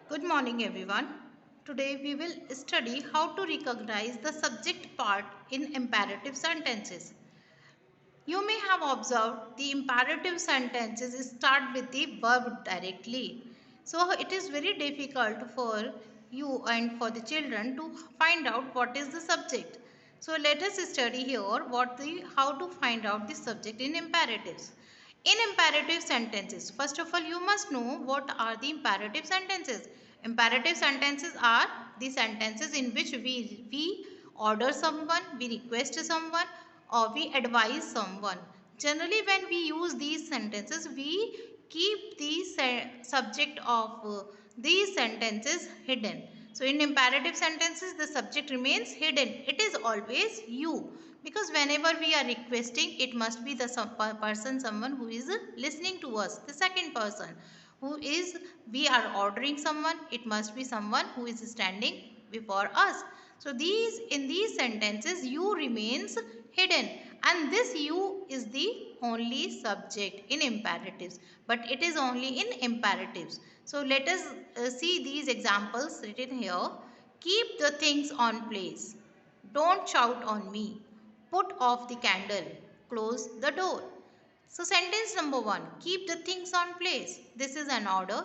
Good morning, everyone. Today we will study how to recognize the subject part in imperative sentences. You may have observed the imperative sentences start with the verb directly. So it is very difficult for you and for the children to find out what is the subject. So let us study here how to find out the subject in imperatives. In imperative sentences, first of all, you must know what are the imperative sentences. Imperative sentences are the sentences in which we order someone, we request someone, or we advise someone. Generally, when we use these sentences, we keep the subject of these sentences hidden. So, in imperative sentences, the subject remains hidden. It is always you, because whenever we are requesting, it must be the person, someone who is listening to us, the second person. Who is we are ordering someone, it must be someone who is standing before us. So these in these sentences you remains hidden, and this you is the only subject in imperatives, but it is only in imperatives. So let us see these examples written here. Keep the things on place. Don't shout on me. Put off the candle. Close the door. So sentence number 1, keep the things on place. This is an order,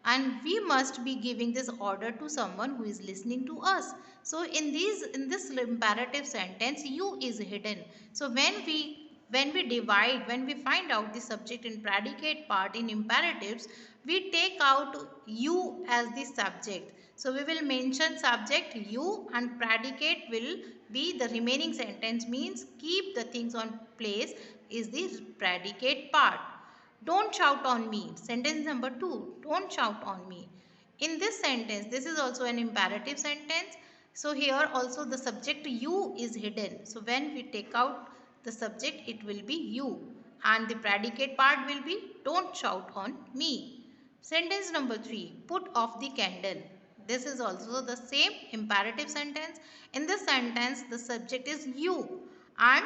and we must be giving this order to someone who is listening to us. So in this imperative sentence, you is hidden. So when we find out the subject and predicate part in imperatives, we take out you as the subject. So we will mention subject you, and predicate will be the remaining sentence, means keep the things on place is the predicate part. Don't shout on me. Sentence number 2. Don't shout on me. In this sentence, this is also an imperative sentence. So here also the subject you is hidden. So when we take out the subject, it will be you. And the predicate part will be don't shout on me. Sentence number 3. Put off the candle. This is also the same imperative sentence. In this sentence, the subject is you, and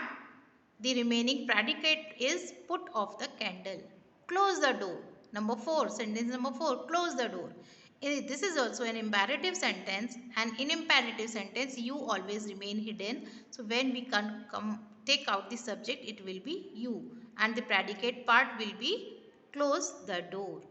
the remaining predicate is put off the candle. Close the door. Number 4, sentence number 4, close the door. This is also an imperative sentence, and in imperative sentence you always remain hidden. So when we can take out the subject, it will be you, and the predicate part will be close the door.